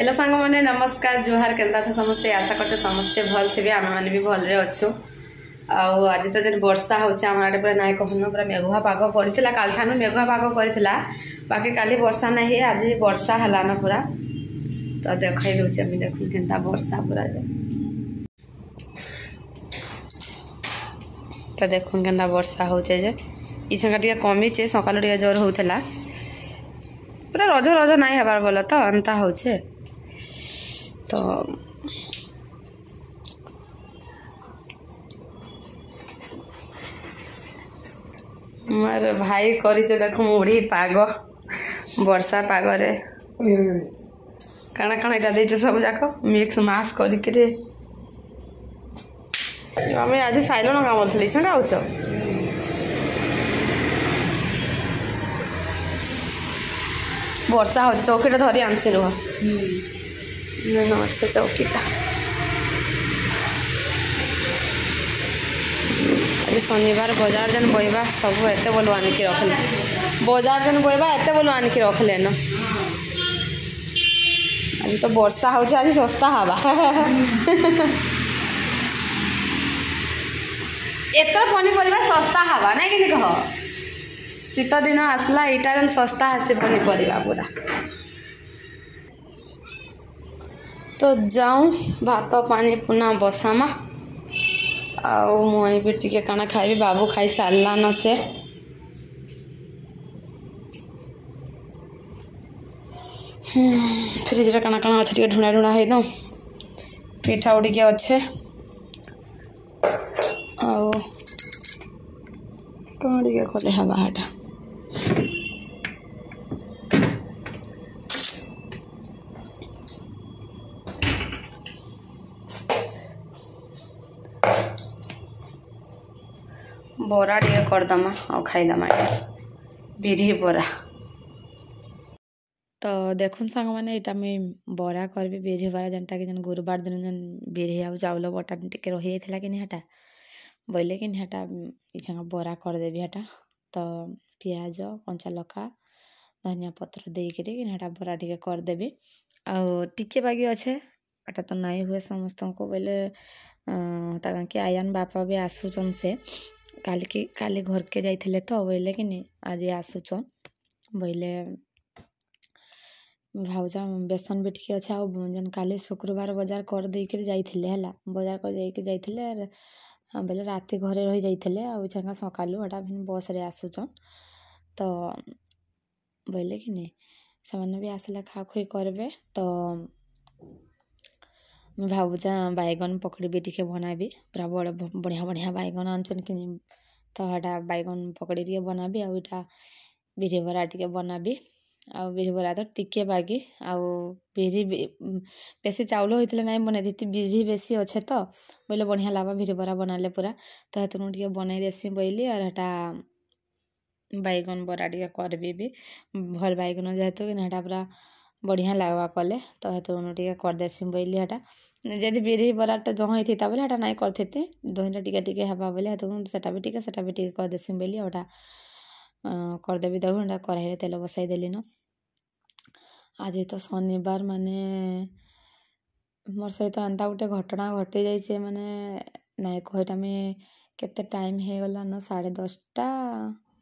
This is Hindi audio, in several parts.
हेलो सांग मैंने नमस्कार जुहार केन्ता छ समस्ते आशा करते समस्ते भल थे आम मैंने भी भलरे अच्छु आज तो जेन वर्षा होचे आम आड़े पूरा नाय कहून पूरा मेघुआ पाग करथिला काल ठानु मेघुआ पाग करथिला बाकी काली वर्षा नहीं है आज वर्षा हला न पूरा तो देखै दोचे हम देखु केन्ता वर्षा पूरा तो देखु केन्ता वर्षा होचे जे ई संगा टिके कमी छे सकाल टिके जोर होउथला पूरा रज रज नाई हबार बोल तो अंता होचे तो मोर भाई करी देख मुढ़ी पाग वर्षा पागरे काना काना इटा देचे सब जाक मिक्स मास करिके आम आज साइल ना बोलते छा आउच वर्षा हो चौकीटा धरी आनसी रुह अच्छे चौकीटा आज शनिवार बाजार जन बहबा सब एत बोलो आनिकी रखले बाजार जन बहबा एत बोलो आनिकी रखले न आज तो वर्षा हो आज सस्ता हवा एतर पनीपरिया सस्ता हवा नहीं कि कह शीत दिन आसला यहाँ जेन सस्ता आसे पनीपरिया पूरा तो जाऊँ भात पानी पुना बसामा आउ मुई भी टिके काना खाइबी बाबू खाई सारला न से फ्रिज रे काना काना अच्छे टिके ढुणा ढुणा है दो पिठा उड़िके अच्छे आउ कौन टिके कले हवा हाटा बोरा टे करदमा और खाईदमा बिरी बोरा तो देखुन सांग मैंने यहाँ मुझे बोरा करबी बिरी बोरा जेनटा कि गुरुवार दिन जेन बिरी आउ चाउल बटा टिके रही जाता कि हटा बोले कि हटा इच्छा बोरा करदेवी हटा तो पियाज कंचा लका धनिया पत्र देकर हटा बोरा टिके करदेवी आउ टिके बाकी अच्छे एटा तो नहीं हुए समस्त को बोले कि आयान बापा भी आसुचन से काली घर के जाइए तो बोले कि नहीं आज आसुचन बोले भावजा बेसन भी टिके अच्छे जेन काली शुक्रवार बाजार कर देकर जाइए है बाजार कर जाइए बेले राति घरे रही जाइए आछा सकालू हटा फिर बस रे आसुचन तो बोले कि नहीं से भी आसले खा खुई करेंगे तो भावुचा बैगन पकड़ी भी टिके बनाबी पूरा बढ़िया बढ़िया बैगन आनचन कि तो हटा बैगन पकड़ी टे बनाबी आटा बिरी बरा टे बनाबी आ बिरी बरा तो टिके बागी आउ बिरी बेसी चाउल होते ना बनई थी बिरी बेसी अच्छे तो बोले बढ़िया लगा बिरी बरा बनाले पूरा तो हेतु टे बनई देसी बोली और हटा बैगन बरा टे करबी भी भल बैगन जेहेतु कि हटा पूरा बढ़िया लगवा कले तो हेतु टे करदेसी बोली हटा जदि बिरी बराटा जहाँ थी बोले हटा नहीं करते दहीटा टिके टिके हवा बोले हेतु सेटा भी टिके करदेसी बोली हटा करदेवी देखो हटा कढ़ाई तेल बसाई देली न आज तो शनिवार माने मोर सहित एंता गोटे घटना घटी जाइए माने नाई कहीटा में केते टाइम हो गला न 10:30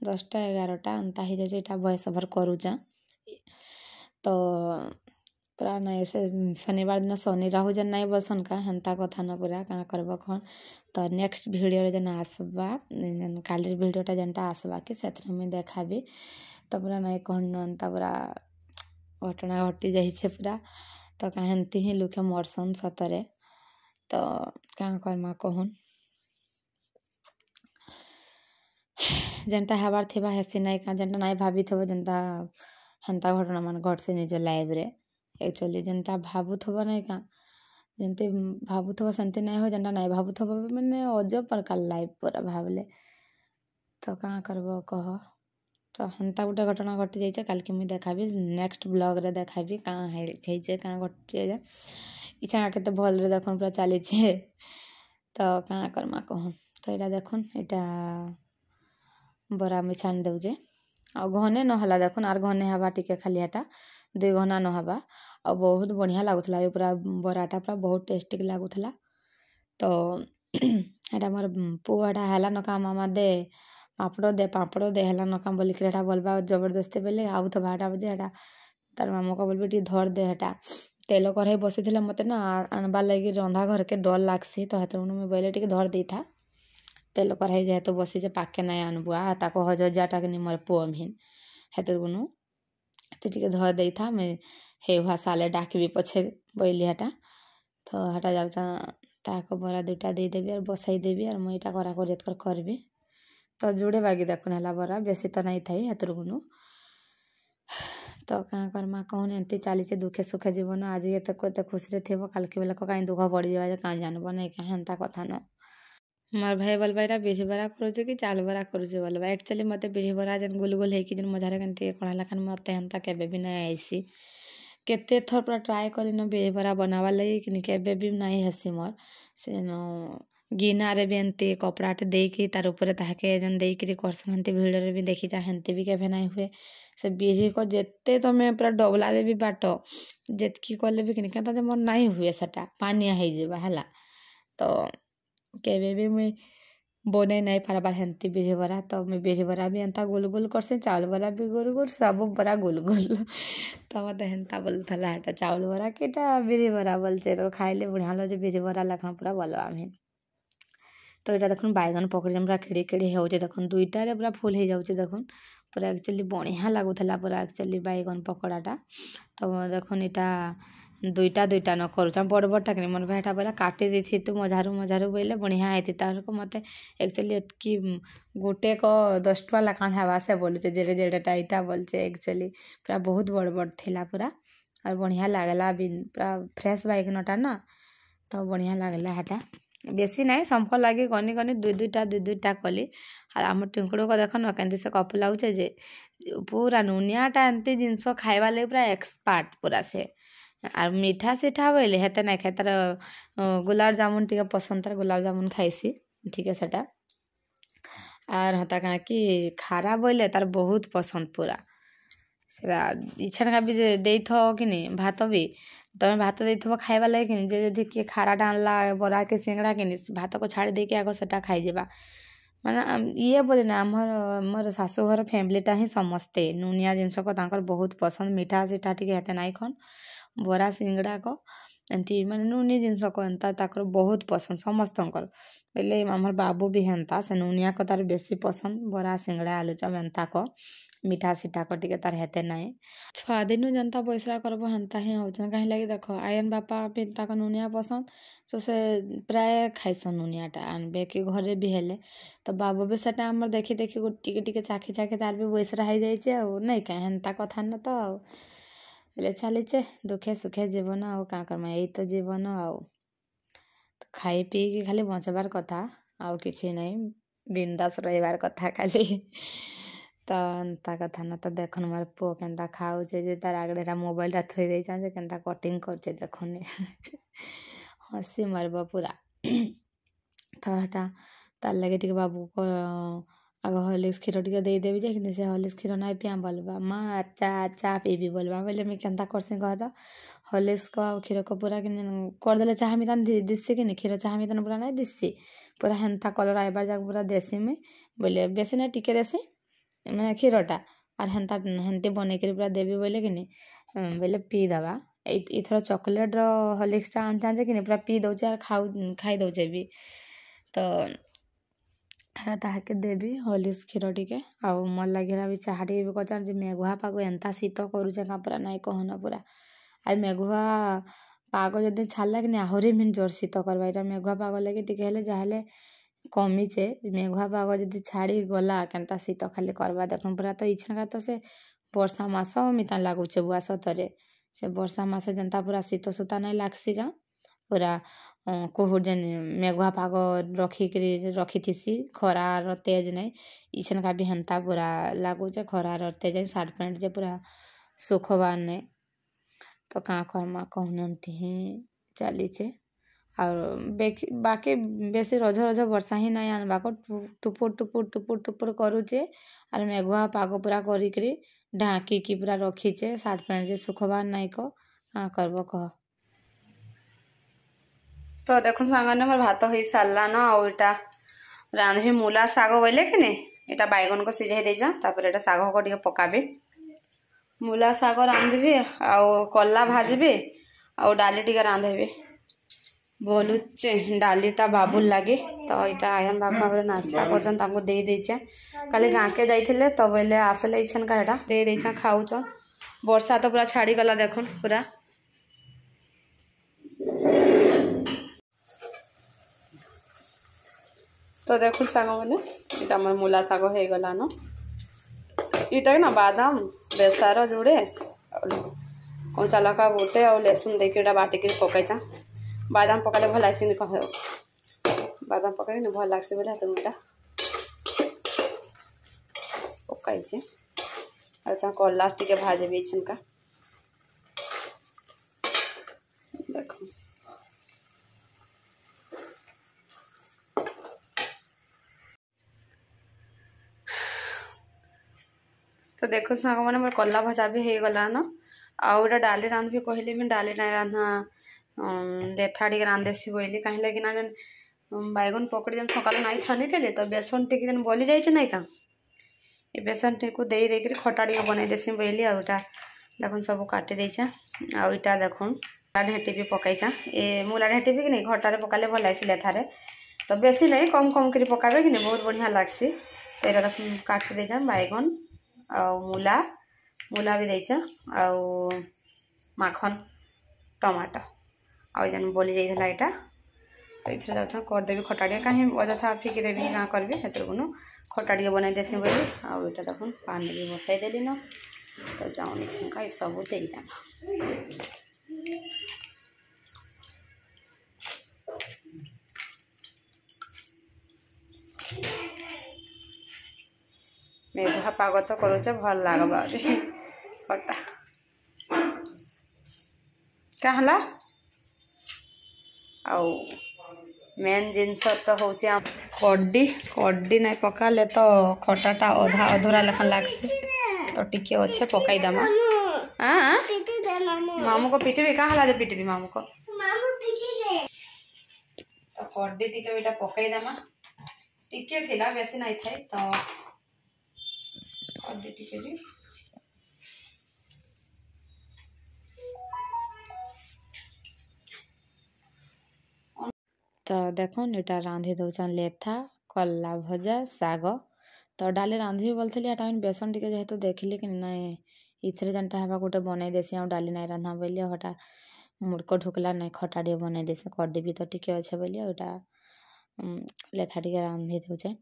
11टा एंता हो जाए भॉइस ओवर करूचा तो पूरा नहीं से शनिवार दिन शनि राहु जन नहीं बसन का हेन्ता कथा न पूरा क्या करब कौन तो नेक्स्ट वीडियो जन आसबा काली वीडियोटा जेनटा आसबा कि से मुझे देखाबी तो पूरा नहीं कहन एंता पूरा घटना घटी जाइए पूरा तो कहेंती ही लुके मरसन सतरे तो क्या करमा कहन जेनटा हबार थिबा हेसी नहीं क्या जेनटा नहीं भाभी थो जेनटा हेन्ता घटना मान घट से निज लाइफ रे एक्चुअली जेनटा भावुथब नहीं क्या जमती भावुथब सेमती नहीं हो जेनटा नहीं भावुथब मैंने अजब प्रकार लाइफ पूरा भावले तो क्या करब कह तो हेन्ता गोटे घटना घटी जाइए कल के मुझे देखाबी नेक्स्ट ब्लॉग रे देखाबी कहाँ है क्या घटी इच्छा के भल रे देखन पूरा चली तो क्या करमा कह तो यहाँ देखन यहाँ बरा में छान देजे आ घने नहला देखुन आर घने हवा टिके खाली हेटा 2 घना न हवा और बहुत बढ़िया लागुला पूरा बराटा पूरा बहुत टेस्टी लागुला। तो एटा मोर पुआटा है नका मामा दे पापड़ दे है नका बोलिक बोलबा जबरदस्ती बोले आउ तो भाटा बजे एटा तार मामा को बोलबे टी धर दे हेटा तेल कढ़ाई बसी मत ना आनबार लगी रंधा घर के डर लागसी तो हेतु मुझे बोले टी धर दे था तेल कढ़ाई जेहेतु बसी पाके ना आनबुआ ताको हजाटा के मोर पुओ मिन हेतु गुनु तो टी धर दे था मैं हे हुआ साले डाकबी पछे बोली हेटा तो हेटा जाऊचा ताको बरा 2टा देदेवी और बसई देवी और मुझे करा करबी तो जुड़े बागी देखुन है बरा बेसी तो नहीं थी हेतु गुनु तो क्या करमा कहन एमती चली दुखे सुखे जीवन आज ये तो कोते खुशी थे काल के बेला कहीं दुख बढ़ जावा कहाँ जानब नहीं क्या हेन्ता कथा न मोर भाई बोलबा यहाँ बिरी बरा करुचे कि चाउल बरा करुचे बोलबा एक्चुअली मत बिरी बरा जेन गोल गोल होगी मझारे कहीं कड़ा खान मत हेन्ता केबे भी नहीं आईसी केते थर पूरा ट्राए कली न बिरी बरा बनावा लगी कि केबे भी नहीं हेसी मोर से गिनारे भी एमती कपड़ाटे देकी तार ऊपर ताके जेन देकी करसन हेंती भिडियो भी देखी जा हेंती भी केबे नहीं हुए से बिरी को जेते तुम पूरा डबलारे भी बाट जेतकी कले भी कि क्या मोर नहीं हुए सेटा पानिया हो जावा है तो केबे भी मुई बने नहीं पारबार हेंती बिरी बरा तो मुई बिरी बरा भी एंता गोल गोल करसे चाउल बरा भी गोल गोल सब बरा गोल गोल तो मत हेन्ता बोलता हेटा चाउल बरा किटा बिरी बरा बोलचे तो खाइले बढ़िया लगे बिरी बरा लखा पूरा बोलवा में तो यहाँ देखुन बैगन पकड़ी पूरा केड़ी केड़ी हो देखुन 2टारे पूरा फुल हो जाऊे देखुन पूरा एक्चुअली बढ़िया लगुला पूरा एक्चुअली बैगन पकड़ाटा तो देखुन यहाँ 2टा न करूँ बड़ बड़टा कि मन भाईटा बोला काटी दी तू मझारू बोले बढ़िया होती तार को मत एक्चुअली एतकी गोटे को 10 टका लखान हवा से बोलुचे जेड़े जेड़ेटा यहाँ बोलचे एक्चुअली पूरा बहुत बड़ बड़ थिला पूरा और बढ़िया लगला भी पूरा फ्रेश बैगनटा ना तो बढ़िया लगला हेटा बेसी नहीं समको लगे गनी गनी 2-2टा कली और आम टिंकुड़ को देख न के से कप लागे जे पूरा नुनियाटा एमती जिनस खाइबा लगे पूरा एक्सपर्ट पूरा से और मीठा सीठा बोले हेते नहीं खाए तार गुलाब जामुन टी पसंद तार गुलाब जामुन खाइसी ठीक है सेटा और हता कहाँ कि खारा बोले तार बहुत पसंद पूरा सेटा इच्छा का भी दे कि नहीं भात भी तुम भात दे खाइबा लगे कि जे किए खारा डालला बरा के सिंगड़ा कि भात को छाड़ी देके आग सेटा खाईजा माने ये बोले ना मोर शाशुघर फैमिलीटा ही समस्ते नुनिया जिनस को तांकर बहुत पसंद मीठा सीठा टी हेते नाई खन बरा सिंगड़ा को एमती माने नुनी जिनस को एंता ताकर बहुत पसंद समस्तंकर बोले आमर बाबू भी हेन्ता से नुनिया को तार बेसी पसंद बरा सिंगड़ा आलुचप एंता को मीठा सीठा को टी तार हेते नाई छुआ दिन जनता पैसा करब हेन्ता ही हो कहीं लगे देख आयन बापा भी ताक नुनिया पसंद तो से प्राय खाइसन नुनियाटा आनबे कि घरे भी हेले तो बाबू भी सेटा आमर देखी देखी टिके चाखी तार भी बैसरा हो जाइए नहीं कहीं हेन्ता कथा न तो बोले चलीचे दुखे सुखे जीवन आउ क्या करमा यही तो जीवन आउ तो खाई पी कि खाली बचबार कथा आउ किसी नहीं बिंदास रहीबार कथा खाली तो एंता कथा न तो देखुन मोर पुओ केन्ता खाऊचे जे तार आगेटा मोबाइलटा थोई दे जे केन्ता कटिंग करचे देखुन हसी मारब पूरा तो हटा तार लगे टी बाबू को आग हॉर्लिक्स क्षीर टी देदेवी जे से हॉर्लिक्स क्षीर ना पिया बोलबा माँ चा पीबी बोलबा बोले मुझे केन्ता करसी कह तो हॉर्लिक्स को क्षीर को पूरा कि करदे चाह मितान दिसी कि क्षीर चाह मितान पूरा नहीं दिसी पूरा हेन्ता कलर आइबार जाक पूरा देसी में बोले बेसी नहीं टिके देसी मैंने क्षीरटा और हेन्ता हेन्ती बनई पूरा देवी बोले कि बोले पी दबा इथर चॉकलेट हॉर्लिक्सटा आनचा कि पूरा पी दौचे और खाई दौचे भी तो ताके देवी हॉर्लिक्स क्षीर टी आउ मोर लगे भी चाह टी भी कर मेघुआ पाग एंता शीत करुचे पूरा नहीं कहना पूरा और मेघुआ पाग जदि छाड़ा कि आहरी मिन जोर शीत करवा यहाँ मेघुआ पाग लगे टी जहाँ कमीचे मेघुआ पाग जदि छाड़ी गला केन्ता शीत खाली करवा देखुन पूरा तो इच्छा तो से वर्षा मास मिता लगुचे बुआ सतरे से वर्षा मास जनता पूरा शीत सुता नहीं लागसी का पूरा कुहुर जेन मेघुआ पाग रखी थी खरार तेज नहीं इछन का भी हेन्ता पूरा लगुचे खरार तेज सार्ट पैंट जे पूरा सुखबार नहीं तो क्या करमा कहते हैं चलीचे और बाकी बेसी रज रज वर्षा ही नहीं आनबा को टुपुर टुपुर टुपुर टुपुर करुचे और मेघुआ पाग पूरा करी ढाँकिकी पूरा रखीचे सार्ट पैंट जे सुखबार नाई को क्या करब कह। तो देखो सांगने मोर भात हो सारा न आटा रांधि मूला शाग बोले कि नहीं यहाँ बैगन को सिझाई देजा तापर एटा शाग को टे पकाबी मूला शाग रांधबी आउ कला भाजबी आउ डाली टे रांधबी बोलुचे डालीटा बाबुल लगे तो यहाँ आयन बाबा नास्ता कर दे देचे खाली गाँ के जाइए तो बोले आसले इछन का यहाँ दे देचा खाऊच वर्षा तो पूरा छाड़ी गला देखुन पूरा तो देखो साग मैंने यहाँ मोर मूला शाग हो गला न इटा ना बादाम बेसार जोड़े कंचा लका गोटे और लहसुन देके बाटिक पकईचा बादाम पकाले भल लगे कह बादाम पकड़ भल लगे बोले हाथ मुटा पकईचे अच्छा कला टे भाजबी छनका देखो तो देखो साग मैंने मोर कला भजा भी हो गला न आउ एटा डाली रांधबी कहली भी डाली नहीं रांधा लेथा टे रांधेसी बोली कहीं लगे ना जन बैगन पकड़ी जन सकाल नाई छानी थे तो बेसन टे जन बोली जाइए नहीं का ये बेसन टे को दे देकर खटा टे बनई देसी बोली आटा देखो सब काटी देचा आउ इटा देखो ढेटी भी पकईचा ये मूला ढेटी भी कि नहीं घटारे पकाले भल लगे लेथारे तो बेसी नहीं कम कम कर पकाबे कि नहीं बहुत बढ़िया लगसी तो यहाँ देख काटी देचा बैगन आउ मूला मूला भी देचा आउ माखन टमाटो आन बोली जाइला यहाँ तो ये जाऊँ करदेवी खटाड़िया कहीं अजथा फिकी देवी क्या करी से खटाड़िया बनई देसी बोली आउ यहाँ देखो पानी भी बसई देली न तो जाऊनी छनका ये सब देदेमा मेघा पाग तो करुचे भल लगवा खटा क्या हला आउ मेन जिनस तो हूँ कड्डी कड्डी नहीं पकाले तो खटाटा अधा अधूरा लेखन लगसी तो टिके अच्छे पकईदमा मामू को पिटबी क्या हला पिटबी मामू को तो कड्डी टिके पकईदमा टिके थिला बेसी नहीं थाई तो कड्डी टिके भी तो देखो यहाँ रांधि दौन लेथा कला भजा शाग तो डाली रांधि बोलती टाइम बेसन टे जेहेतु देखली कि नाई इथरे जनता हवा गोटे बनई देसी आ डाली नाई रांधा बोली हटा मुड़को ढुकला नहीं खटा टे बनई देसी कड्डी भी तो टिके अच्छे बोली यहाँ लेथा टे रांधि दौचे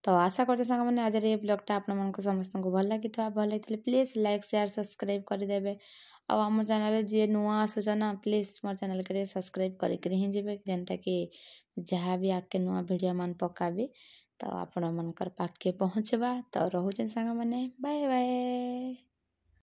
तो आशा करते सांग मैंने आज ये ब्लॉगटा आपण मन को समस्त को भल लगी तो भल लगी प्लीज लाइक शेयर सब्सक्राइब करदेवे आम चैनल जी नुआ आसूचना प्लीज मोर चैनल के सब्सक्राइब करके ही जी जेनटा कि जहाँ भी आके नुआ वीडियो मान पकाबी तो आपण मनकर पाखे पहुँचवा तो रोचे सांग मैंने बाय बाय।